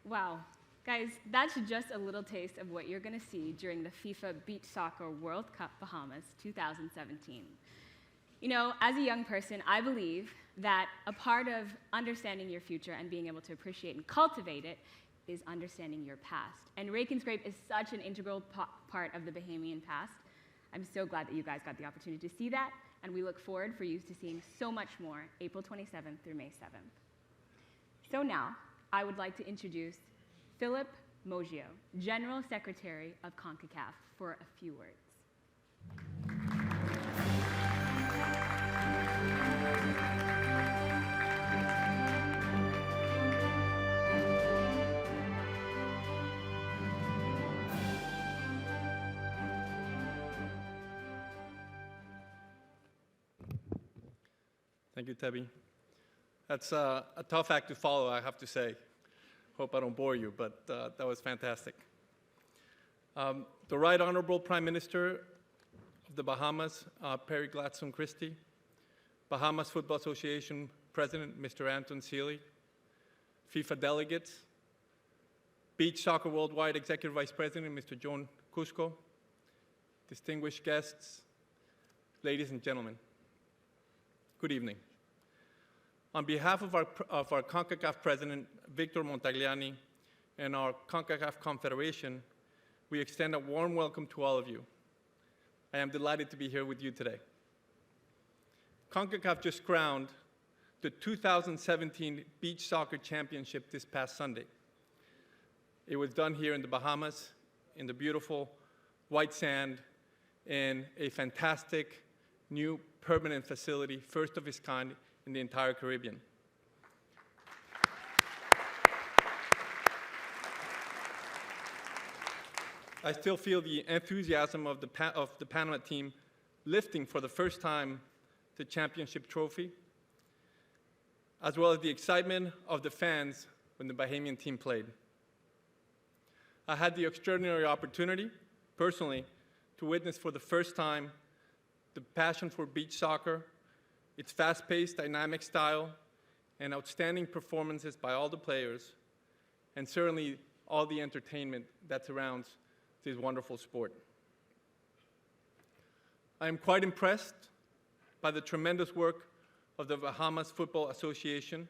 Wow. Guys, that's just a little taste of what you're going to see during the FIFA Beach Soccer World Cup Bahamas 2017. You know, as a young person, I believe that a part of understanding your future and being able to appreciate and cultivate it is understanding your past. And Rake and Scrape is such an integral part of the Bahamian past. I'm so glad that you guys got the opportunity to see that, and we look forward for you to seeing so much more April 27th through May 7th. So now, I would like to introduce Philip Moggio, General Secretary of CONCACAF, for a few words. Thank you, Tebby. That's a tough act to follow, I have to say. Hope I don't bore you, but that was fantastic. The Right Honorable Prime Minister of the Bahamas, Perry Gladstone Christie, Bahamas Football Association President, Mr. Anton Sealy, FIFA delegates, Beach Soccer Worldwide Executive Vice President, Mr. John Cusco, distinguished guests, ladies and gentlemen, good evening. On behalf of our CONCACAF President, Victor Montagliani, and our CONCACAF Confederation, we extend a warm welcome to all of you. I am delighted to be here with you today. CONCACAF just crowned the 2017 Beach Soccer Championship this past Sunday. It was done here in the Bahamas, in the beautiful white sand, in a fantastic new permanent facility, first of its kind in the entire Caribbean. I still feel the enthusiasm of the Panama team lifting for the first time the championship trophy, as well as the excitement of the fans when the Bahamian team played. I had the extraordinary opportunity, personally, to witness for the first time the passion for beach soccer, its fast-paced, dynamic style, and outstanding performances by all the players, and certainly all the entertainment that surrounds this wonderful sport. I am quite impressed by the tremendous work of the Bahamas Football Association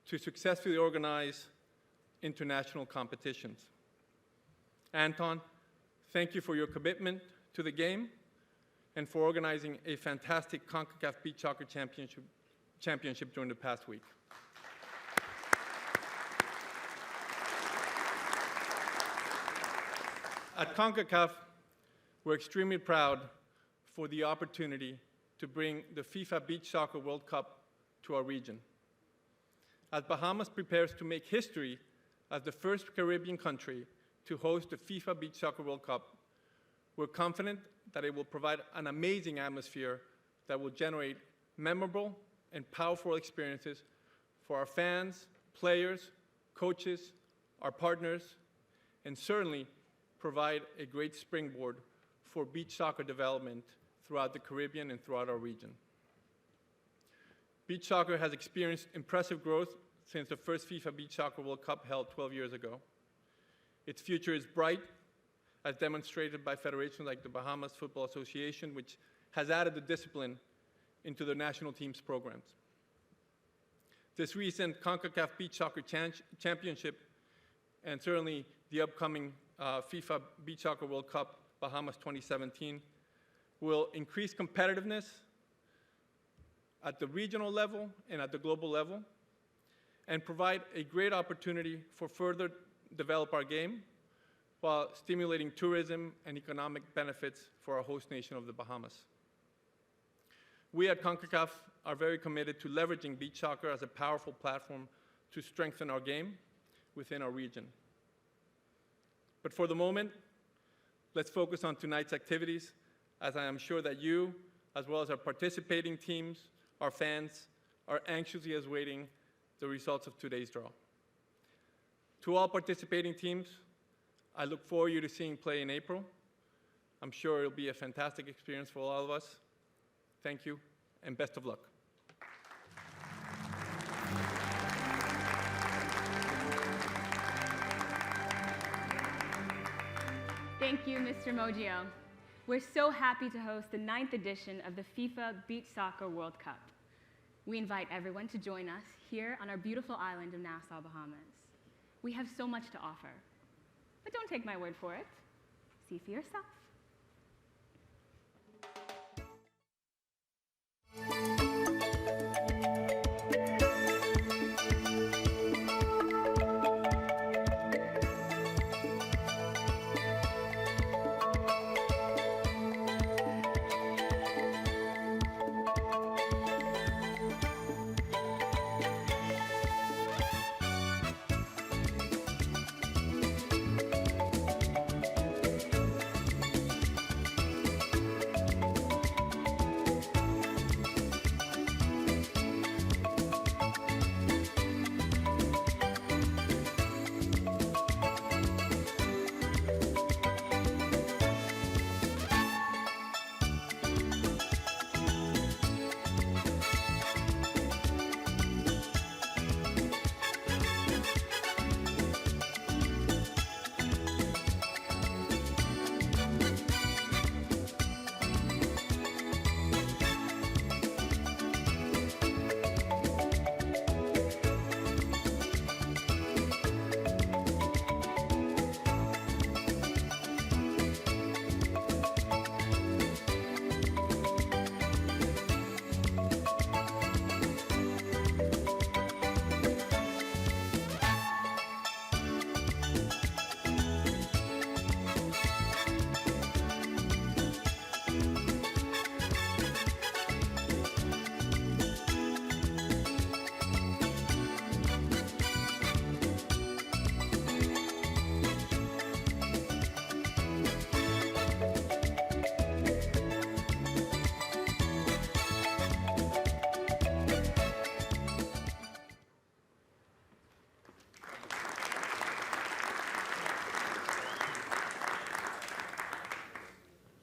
to successfully organize international competitions. Anton, thank you for your commitment to the game and for organizing a fantastic CONCACAF Beach Soccer Championship during the past week. At CONCACAF, we're extremely proud for the opportunity to bring the FIFA Beach Soccer World Cup to our region. As Bahamas prepares to make history as the first Caribbean country to host the FIFA Beach Soccer World Cup, we're confident that it will provide an amazing atmosphere that will generate memorable and powerful experiences for our fans, players, coaches, our partners, and certainly provide a great springboard for beach soccer development throughout the Caribbean and throughout our region. Beach soccer has experienced impressive growth since the first FIFA Beach Soccer World Cup held 12 years ago. Its future is bright, as demonstrated by federations like the Bahamas Football Association, which has added the discipline into the national team's programs. This recent CONCACAF Beach Soccer Championship, and certainly the upcoming FIFA Beach Soccer World Cup Bahamas 2017, will increase competitiveness at the regional level and at the global level, and provide a great opportunity for further develop our game while stimulating tourism and economic benefits for our host nation of the Bahamas. We at CONCACAF are very committed to leveraging beach soccer as a powerful platform to strengthen our game within our region. But for the moment, let's focus on tonight's activities, as I am sure that you, as well as our participating teams, our fans, are anxiously awaiting the results of today's draw. To all participating teams, I look forward to seeing play in April. I'm sure it'll be a fantastic experience for all of us. Thank you, and best of luck. Thank you, Mr. Moggio. We're so happy to host the 9th edition of the FIFA Beach Soccer World Cup. We invite everyone to join us here on our beautiful island of Nassau, Bahamas. We have so much to offer. But don't take my word for it. See for yourself.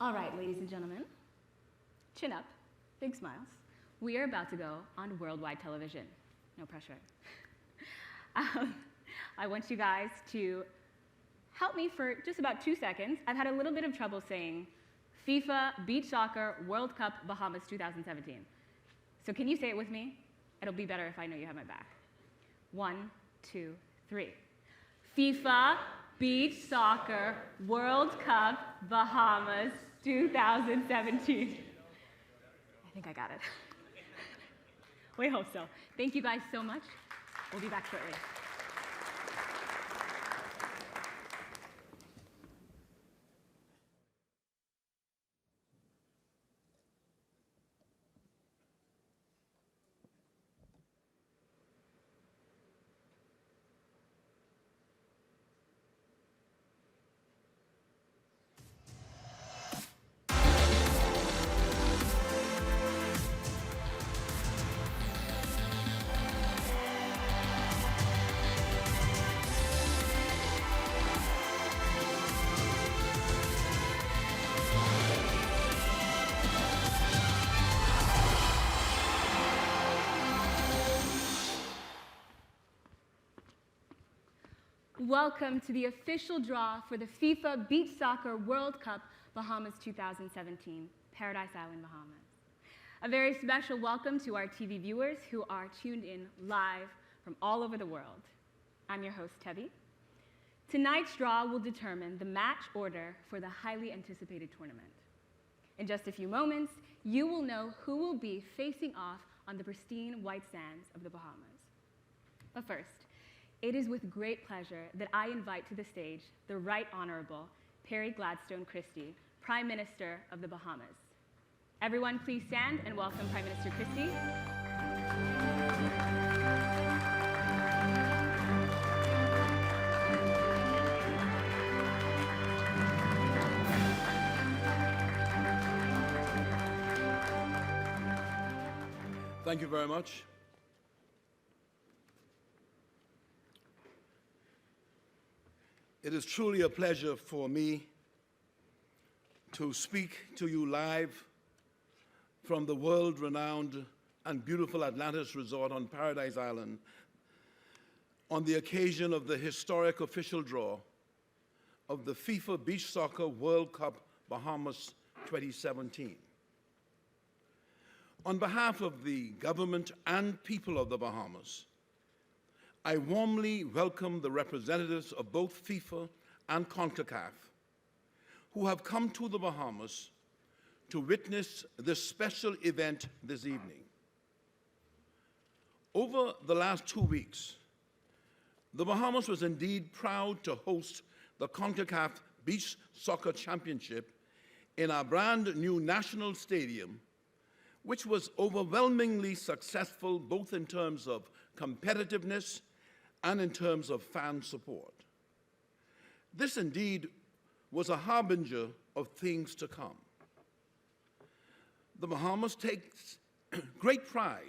All right, ladies and gentlemen, chin up, big smiles. We are about to go on worldwide television. No pressure. I want you guys to help me for just about 2 seconds. I've had a little bit of trouble saying FIFA Beach Soccer World Cup Bahamas 2017. So can you say it with me? It'll be better if I know you have my back. 1, 2, 3. FIFA Beach Soccer World Cup Bahamas 2017. I think I got it. We hope so. Thank you guys so much. We'll be back shortly. Welcome to the official draw for the FIFA Beach Soccer World Cup Bahamas 2017, Paradise Island, Bahamas. A very special welcome to our TV viewers who are tuned in live from all over the world. I'm your host, Tevi. Tonight's draw will determine the match order for the highly anticipated tournament. In just a few moments, you will know who will be facing off on the pristine white sands of the Bahamas. But first, it is with great pleasure that I invite to the stage the Right Honorable Perry Gladstone Christie, Prime Minister of the Bahamas. Everyone please stand and welcome Prime Minister Christie. Thank you very much. It is truly a pleasure for me to speak to you live from the world-renowned and beautiful Atlantis Resort on Paradise Island on the occasion of the historic official draw of the FIFA Beach Soccer World Cup Bahamas 2017. On behalf of the government and people of the Bahamas, I warmly welcome the representatives of both FIFA and CONCACAF who have come to the Bahamas to witness this special event this evening. Over the last 2 weeks, the Bahamas was indeed proud to host the CONCACAF Beach Soccer Championship in our brand new national stadium, which was overwhelmingly successful both in terms of competitiveness and in terms of fan support. This indeed was a harbinger of things to come. The Bahamas takes great pride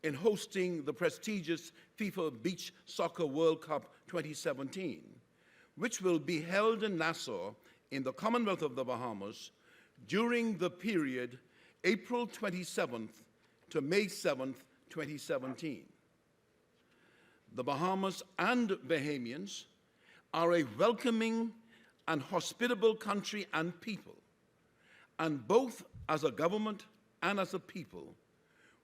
in hosting the prestigious FIFA Beach Soccer World Cup 2017, which will be held in Nassau in the Commonwealth of the Bahamas during the period April 27th to May 7th, 2017. The Bahamas and Bahamians are a welcoming and hospitable country and people, and both as a government and as a people,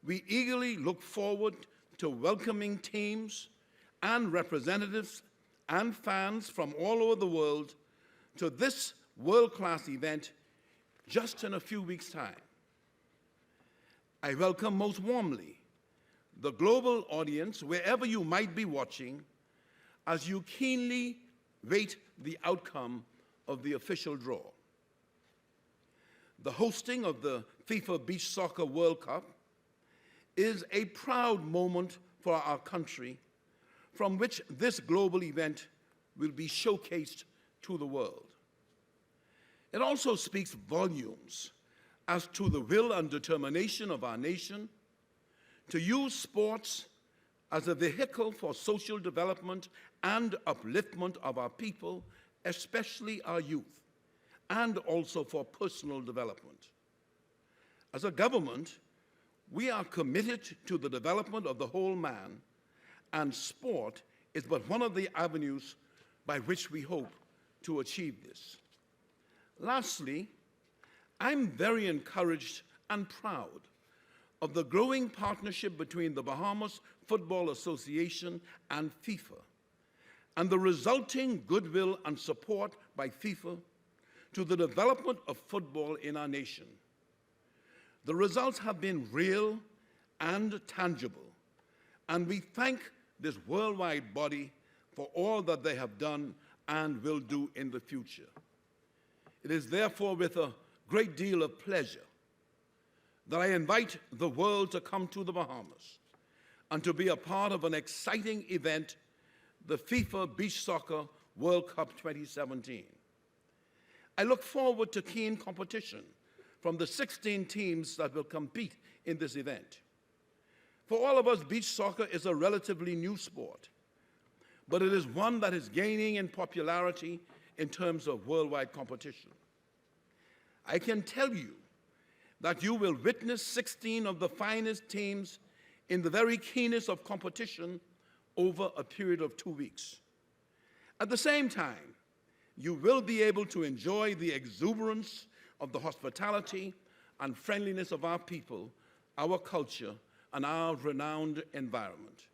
we eagerly look forward to welcoming teams and representatives and fans from all over the world to this world-class event just in a few weeks' time. I welcome most warmly the global audience, wherever you might be watching, as you keenly wait the outcome of the official draw. The hosting of the FIFA Beach Soccer World Cup is a proud moment for our country, from which this global event will be showcased to the world. It also speaks volumes as to the will and determination of our nation to use sports as a vehicle for social development and upliftment of our people, especially our youth, and also for personal development. As a government, we are committed to the development of the whole man, and sport is but one of the avenues by which we hope to achieve this. Lastly, I'm very encouraged and proud of the growing partnership between the Bahamas Football Association and FIFA, and the resulting goodwill and support by FIFA to the development of football in our nation. The results have been real and tangible, and we thank this worldwide body for all that they have done and will do in the future. It is therefore with a great deal of pleasure that I invite the world to come to the Bahamas and to be a part of an exciting event, the FIFA Beach Soccer World Cup 2017. I look forward to keen competition from the 16 teams that will compete in this event. For all of us, beach soccer is a relatively new sport, but it is one that is gaining in popularity in terms of worldwide competition. I can tell you that you will witness 16 of the finest teams in the very keenest of competition over a period of 2 weeks. At the same time, you will be able to enjoy the exuberance of the hospitality and friendliness of our people, our culture, and our renowned environment.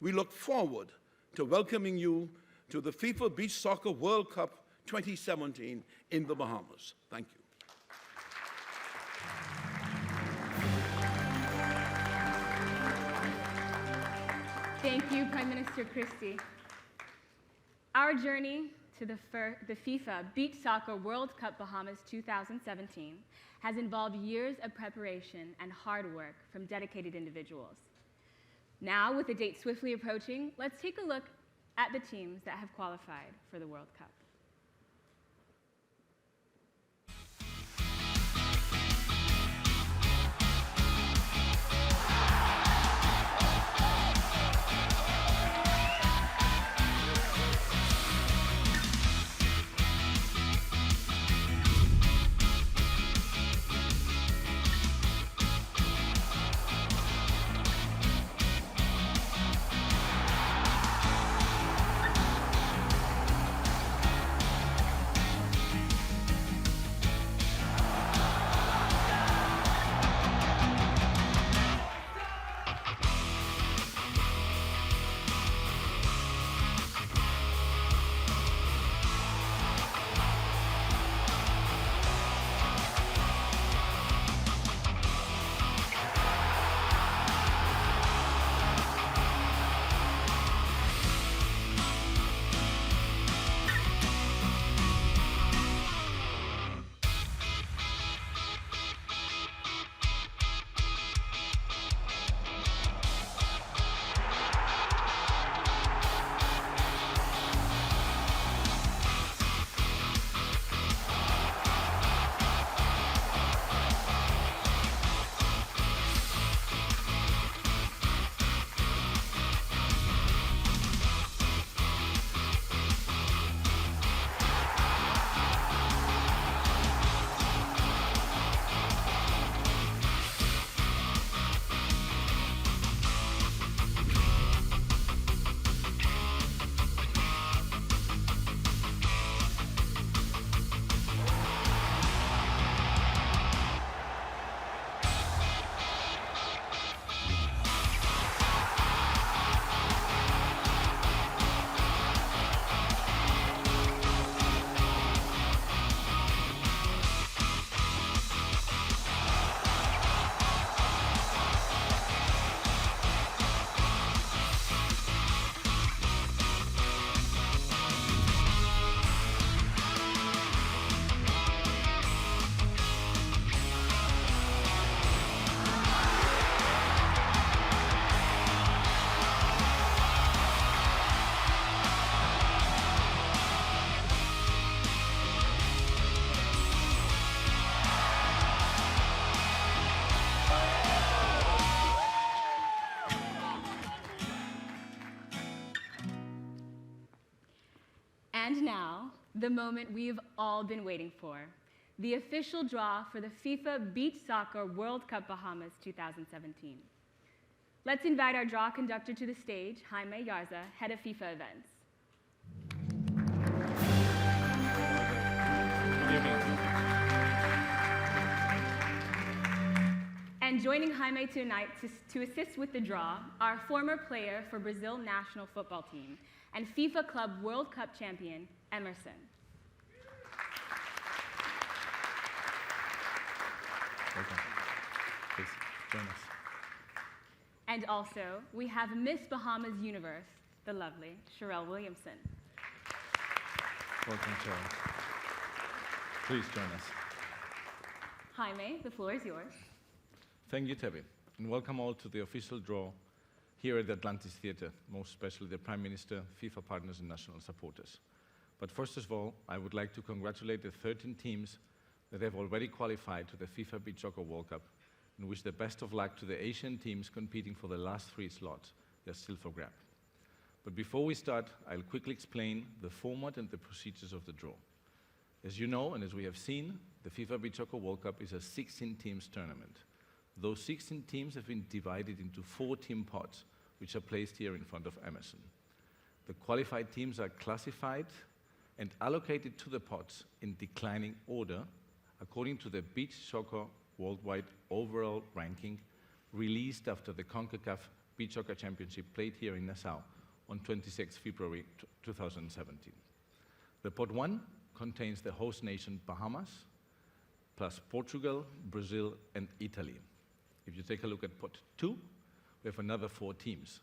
We look forward to welcoming you to the FIFA Beach Soccer World Cup 2017 in the Bahamas. Thank you. Thank you, Prime Minister Christie. Our journey to the FIFA Beach Soccer World Cup Bahamas 2017 has involved years of preparation and hard work from dedicated individuals. Now, with the date swiftly approaching, let's take a look at the teams that have qualified for the World Cup. And now, the moment we've all been waiting for, the official draw for the FIFA Beach Soccer World Cup Bahamas 2017. Let's invite our draw conductor to the stage, Jaime Yarza, head of FIFA events. Good evening. And joining Jaime tonight to assist with the draw, our former player for Brazil national football team and FIFA Club World Cup champion, Emerson. Welcome. Please join us. And also, we have Miss Bahamas Universe, the lovely Sherelle Williamson. Welcome, Cheryl. Please join us. Jaime, the floor is yours. Thank you, Tebi, and welcome all to the official draw here at the Atlantis Theatre, most especially the Prime Minister, FIFA partners, and national supporters. But first of all, I would like to congratulate the 13 teams that have already qualified to the FIFA Beach Soccer World Cup and wish the best of luck to the Asian teams competing for the last 3 slots. They're still for grab. But before we start, I'll quickly explain the format and the procedures of the draw. As you know, and as we have seen, the FIFA Beach Soccer World Cup is a 16 teams tournament. Those 16 teams have been divided into 4 team pots, which are placed here in front of Emerson. The qualified teams are classified and allocated to the pots in declining order according to the Beach Soccer Worldwide overall ranking released after the CONCACAF Beach Soccer Championship played here in Nassau on 26 February 2017. The pot 1 contains the host nation Bahamas, plus Portugal, Brazil, and Italy. If you take a look at pot 2, we have another 4 teams.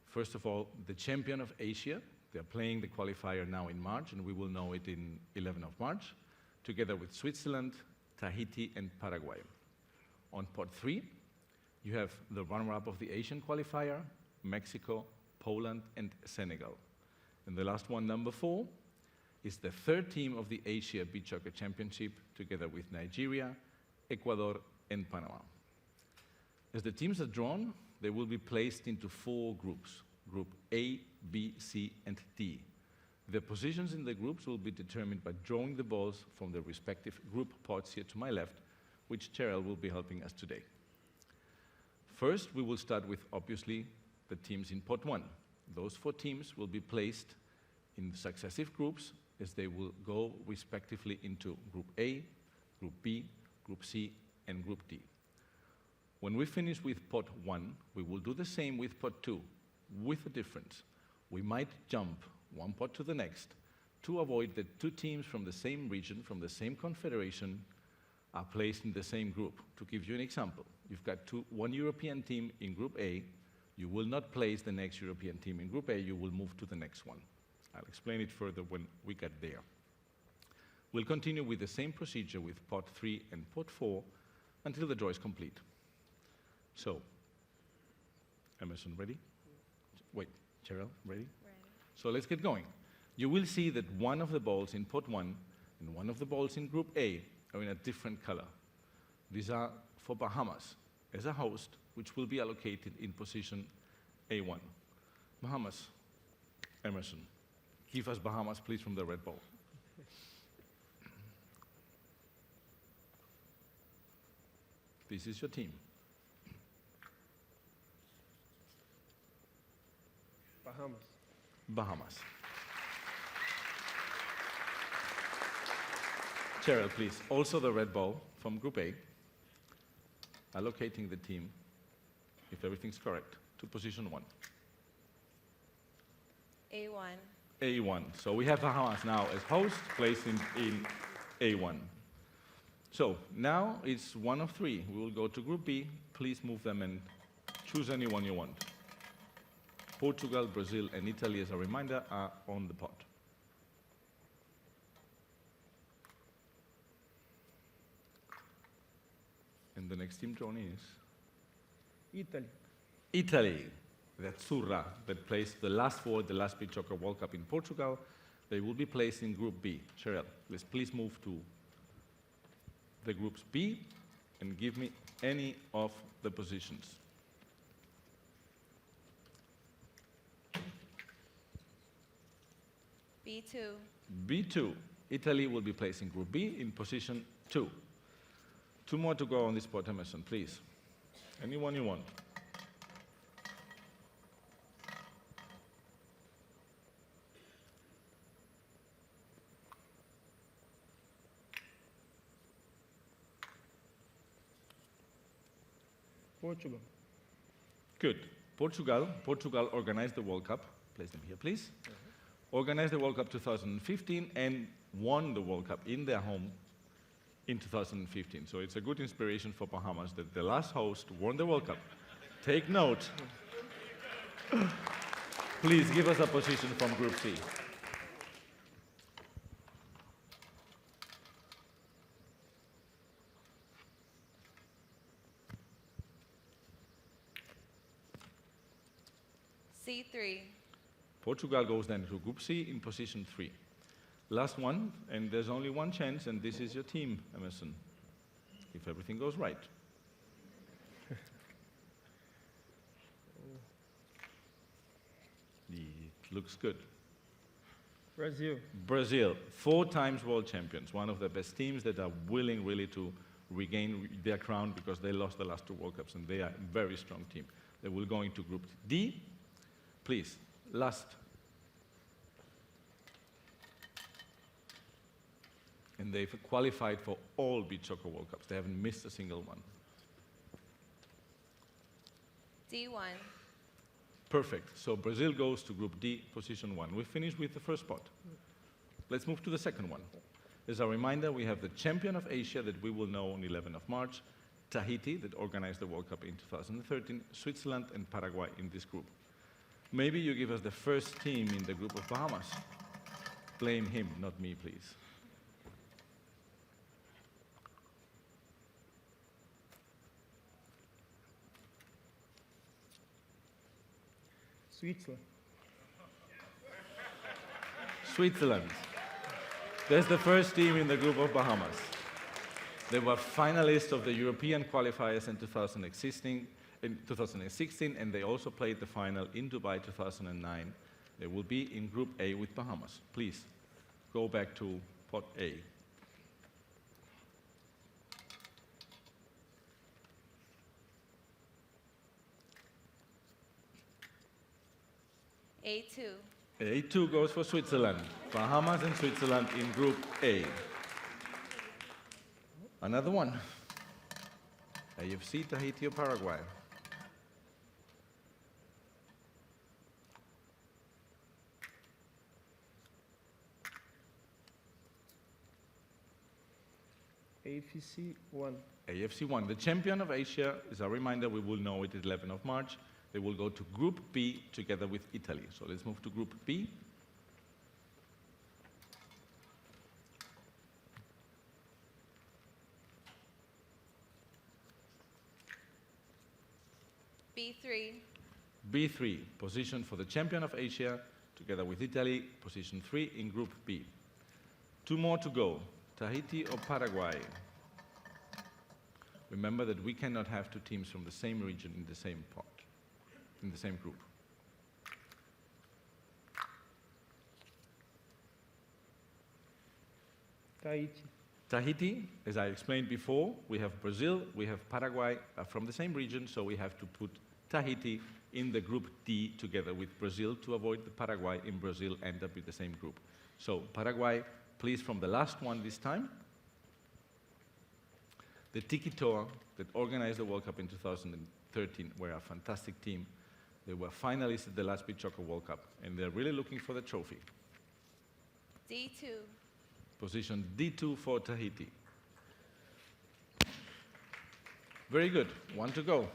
First of all, the champion of Asia. They're playing the qualifier now in March, and we will know it in 11th of March, together with Switzerland, Tahiti, and Paraguay. On pot 3, you have the runner-up of the Asian qualifier, Mexico, Poland, and Senegal. And the last one, number 4, is the 3rd team of the Asia Beach Soccer Championship, together with Nigeria, Ecuador, and Panama. As the teams are drawn, they will be placed into 4 groups, Group A, B, C, and D. The positions in the groups will be determined by drawing the balls from the respective group pots here to my left, which Cheryl will be helping us today. First, we will start with, obviously, the teams in pot 1. Those 4 teams will be placed in successive groups as they will go respectively into Group A, Group B, Group C, and Group D. When we finish with pot 1, we will do the same with pot 2, with a difference. We might jump one pot to the next to avoid that 2 teams from the same region, from the same confederation, are placed in the same group. To give you an example, you've got 1 European team in Group A, you will not place the next European team in Group A, you will move to the next one. I'll explain it further when we get there. We'll continue with the same procedure with pot 3 and pot 4 until the draw is complete. So, Emerson, ready? Wait, Cheryl, ready? Ready. So let's get going. You will see that one of the balls in pot 1 and one of the balls in Group A are in a different color. These are for Bahamas as a host, which will be allocated in position A1. Bahamas, Emerson, give us Bahamas, please, from the red ball. This is your team. Bahamas. Bahamas. Cheryl, please. Also the red ball from Group A, allocating the team, if everything's correct, to position 1. A1. A1. So we have Bahamas now as host, placed in A1. So now it's 1 of 3. We will go to Group B. Please move them and choose anyone you want. Portugal, Brazil, and Italy, as a reminder, are on the pot. And the next team drawn is? Italy. Italy, the Azzurra, that placed the last 4 at the last Beach Soccer World Cup in Portugal. They will be placed in Group B. Cheryl, let's please move to the Groups B and give me any of the positions. B2. B2. Italy will be placed in Group B in position 2. 2 more to go on this spot, Emerson, please. Anyone you want. Portugal. Good. Portugal organized the World Cup. Place them here, please. Organized the World Cup 2015 and won the World Cup in their home in 2015. So it's a good inspiration for Bahamas that the last host won the World Cup. Take note. Please give us a position from Group C. C3. Portugal goes then to Group C in position 3. Last one, and there's only one chance, and this is your team, Emerson, if everything goes right. It looks good. Brazil. Brazil, 4 times world champions, one of the best teams that are willing really to regain their crown because they lost the last 2 World Cups, and they are a very strong team. They will go into Group D. Please, last. And they've qualified for all beach soccer World Cups. They haven't missed a single one. D1. Perfect. So Brazil goes to Group D, position 1. We finished with the first spot. Let's move to the second one. As a reminder, we have the champion of Asia that we will know on 11th of March, Tahiti, that organized the World Cup in 2013, Switzerland and Paraguay in this group. Maybe you give us the first team in the group of Bahamas. Blame him, not me, please. Switzerland. Switzerland. That's the first team in the group of Bahamas. They were finalists of the European qualifiers in 2016, and they also played the final in Dubai 2009. They will be in Group A with Bahamas. Please, go back to pot A. A2. A2 goes for Switzerland. Bahamas and Switzerland in Group A. Another one. AFC, Tahiti or Paraguay. AFC 1. AFC 1. The champion of Asia, is a reminder, we will know it 11th of March. They will go to Group B together with Italy. So let's move to Group B. B3. B3, position for the champion of Asia together with Italy, position 3 in Group B. 2 more to go, Tahiti or Paraguay. Remember that we cannot have 2 teams from the same region in the same pot, in the same group. Tahiti. Tahiti, as I explained before, we have Brazil, we have Paraguay from the same region, so we have to put Tahiti in the Group D together with Brazil to avoid the Paraguay in Brazil end up with the same group. So Paraguay, please, from the last one this time. The Tiki Tour that organized the World Cup in 2013 were a fantastic team. They were finalists at the last Beach Soccer World Cup, and they're really looking for the trophy. D2. Position D2 for Tahiti. Very good. 1 to go.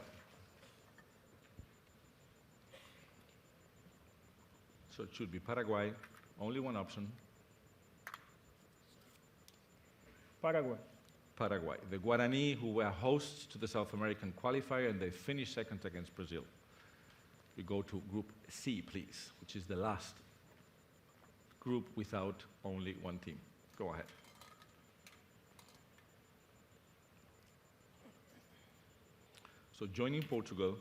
So it should be Paraguay. Only one option. Paraguay. Paraguay. The Guarani, who were hosts to the South American qualifier, and they finished second against Brazil. We go to Group C, please, which is the last group without only one team. Go ahead. So joining Portugal,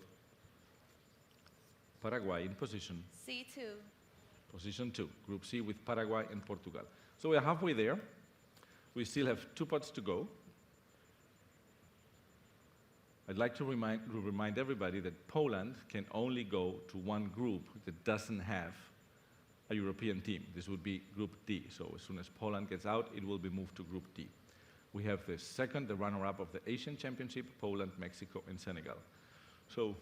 Paraguay in position C2. Position 2, Group C with Paraguay and Portugal. So we are halfway there. We still have 2 pots to go. I'd like to remind everybody that Poland can only go to one group that doesn't have a European team. This would be Group D. So as soon as Poland gets out, it will be moved to Group D. We have the runner-up of the Asian Championship, Poland, Mexico, and Senegal. So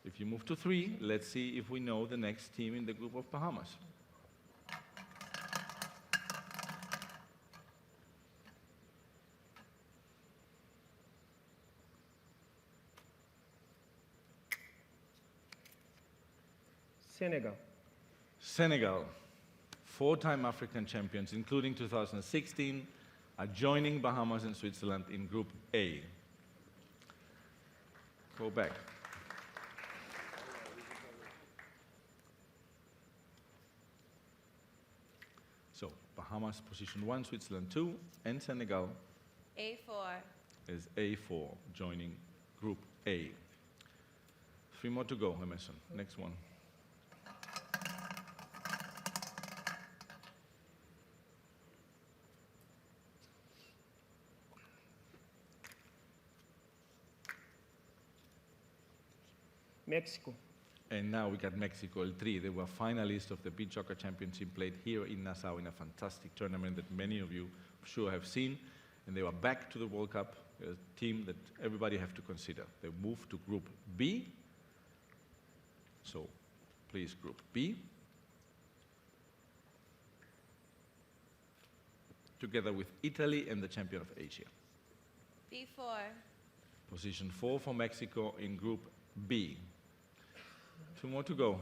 if you move to 3, let's see if we know the next team in the group of Bahamas. Senegal. Senegal, 4-time African champions, including 2016, are joining Bahamas and Switzerland in Group A. Go back. So, Bahamas position 1, Switzerland 2, and Senegal A4. is A4, joining Group A. 3 more to go, Emerson. Next one. Mexico. And now we got Mexico, El Tri. They were finalists of the Beach Soccer Championship played here in Nassau in a fantastic tournament that many of you I'm sure have seen. And they were back to the World Cup, a team that everybody have to consider. They moved to Group B. So please, Group B. Together with Italy and the champion of Asia. B4. Position 4 for Mexico in Group B. 2 more to go.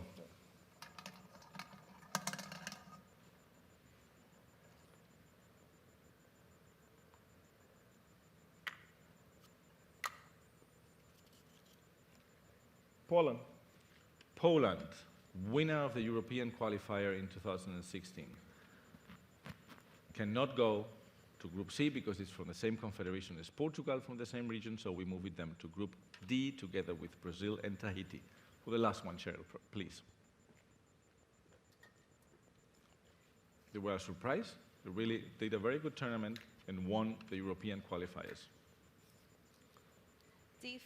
Poland. Poland, winner of the European qualifier in 2016. Cannot go to Group C because it's from the same confederation as Portugal from the same region, so we move with them to Group D together with Brazil and Tahiti. For the last one, Cheryl, please. They were a surprise. They really did a very good tournament and won the European qualifiers. D4.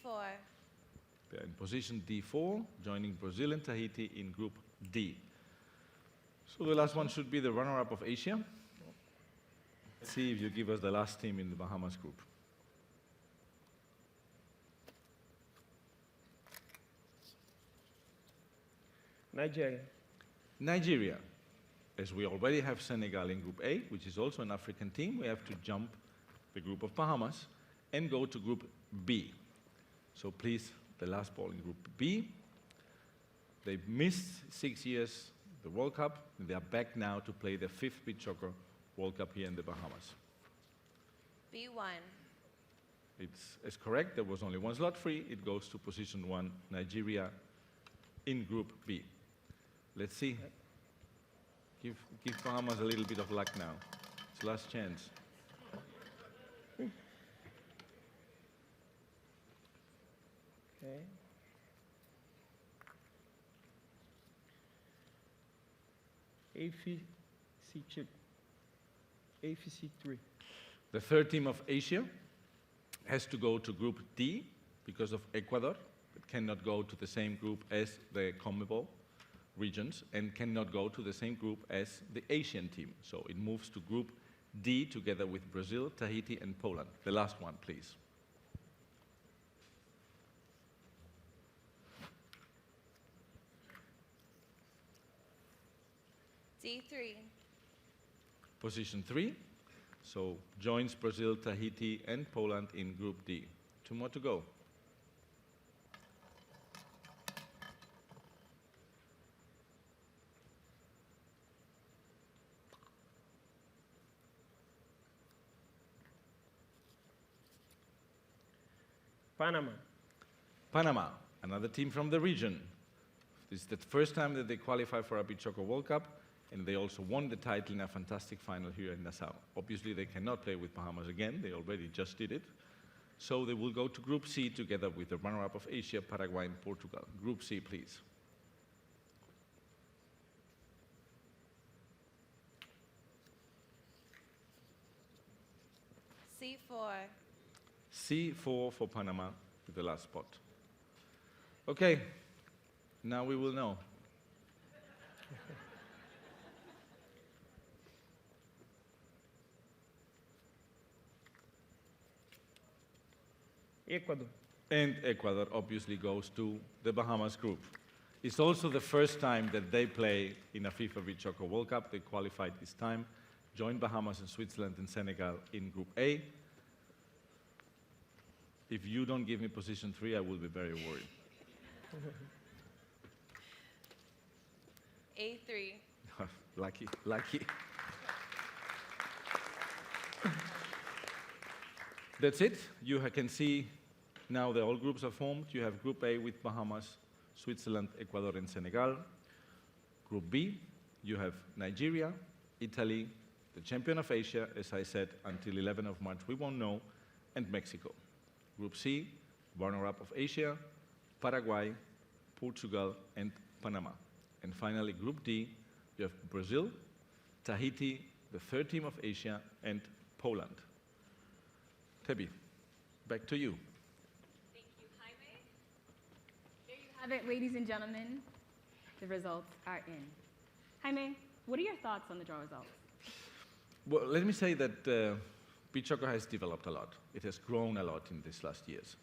They're in position D4, joining Brazil and Tahiti in Group D. So the last one should be the runner-up of Asia. Let's see if you give us the last team in the Bahamas group. Nigeria. Nigeria. As we already have Senegal in Group A, which is also an African team, we have to jump the group of Bahamas and go to Group B. So please, the last ball in Group B. They've missed 6 years the World Cup, and they are back now to play the 5th Beach Soccer World Cup here in the Bahamas. B1. It's correct, there was only one slot free. It goes to position 1, Nigeria, in Group B. Let's see. Give Bahamas a little bit of luck now. It's last chance. Okay. AFC 3. The third team of Asia has to go to Group D because of Ecuador. It cannot go to the same group as the CONMEBOL regions and cannot go to the same group as the Asian team. So it moves to Group D together with Brazil, Tahiti, and Poland. The last one, please. D3. Position 3. So joins Brazil, Tahiti, and Poland in Group D. 2 more to go. Panama. Panama, another team from the region. This is the first time that they qualify for a Beach Soccer World Cup, and they also won the title in a fantastic final here in Nassau. Obviously, they cannot play with Bahamas again. They already just did it. So they will go to Group C together with the runner-up of Asia, Paraguay, and Portugal. Group C, please. C4. C4 for Panama with the last spot. Okay, now we will know. Ecuador. And Ecuador obviously goes to the Bahamas group. It's also the first time that they play in a FIFA Beach Soccer World Cup. They qualified this time, joined Bahamas and Switzerland and Senegal in Group A. If you don't give me position 3, I will be very worried. A3. Lucky, lucky. That's it. You can see now all groups are formed. You have Group A with Bahamas, Switzerland, Ecuador, and Senegal. Group B, you have Nigeria, Italy, the champion of Asia, as I said, until 11th of March, we won't know, and Mexico. Group C, runner-up of Asia, Paraguay, Portugal, and Panama. And finally, Group D, you have Brazil, Tahiti, the third team of Asia, and Poland. Tebi, back to you. Thank you, Jaime. There you have it, ladies and gentlemen. The results are in. Jaime, what are your thoughts on the draw results? Well, let me say that beach soccer has developed a lot. It has grown a lot in these last years.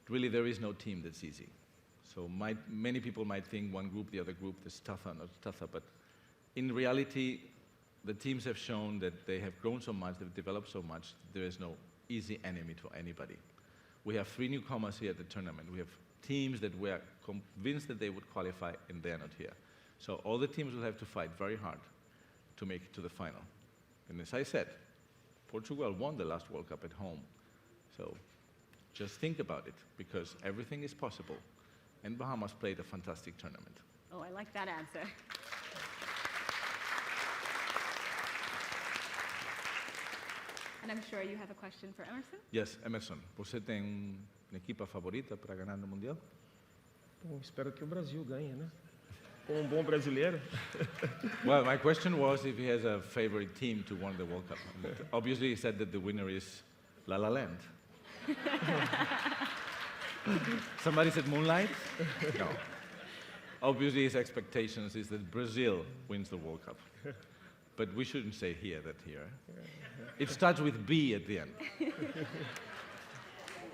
Really, there is no team that's easy. So many people might think one group, the other group is tougher, not tougher. But in reality, the teams have shown that they have grown so much, they've developed so much, there is no easy enemy to anybody. We have 3 newcomers here at the tournament. We have teams that were convinced that they would qualify, and they're not here. So all the teams will have to fight very hard to make it to the final. And as I said, Portugal won the last World Cup at home. So just think about it, because everything is possible. And Bahamas played a fantastic tournament. Oh, I like that answer. And I'm sure you have a question for Emerson? Yes, Emerson, você tem uma equipa favorita para ganhar no Mundial? Bom, espero que o Brasil ganhe, né? Como bom brasileiro. Well, my question was if he has a favorite team to win the World Cup. And obviously, he said that the winner is La La Land. Somebody said Moonlight? No. Obviously, his expectations is that Brazil wins the World Cup. But we shouldn't say here that here. It starts with B at the end.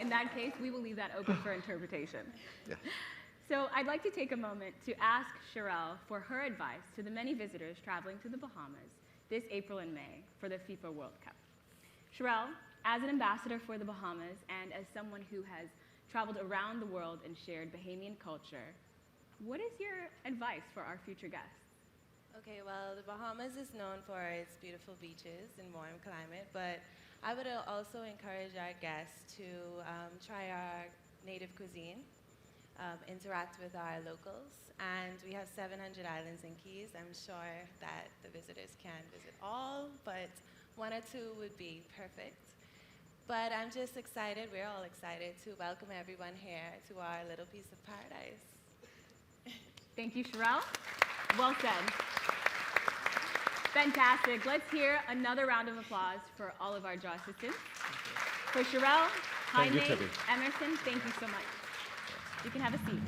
In that case, we will leave that open for interpretation. Yeah. So I'd like to take a moment to ask Sherelle for her advice to the many visitors traveling to the Bahamas this April and May for the FIFA World Cup. Sherelle, as an ambassador for the Bahamas and as someone who has traveled around the world and shared Bahamian culture, what is your advice for our future guests? Okay, well, the Bahamas is known for its beautiful beaches and warm climate, but I would also encourage our guests to try our native cuisine, interact with our locals, and we have 700 islands and keys. I'm sure that the visitors can visit all, but 1 or 2 would be perfect. But I'm just excited, we're all excited to welcome everyone here to our little piece of paradise. Thank you, Sherelle. Well said. Fantastic. Let's hear another round of applause for all of our draw assistants. For Sherelle, Thank you, Jaime, Tebi. Emerson, thank you so much. You can have a seat.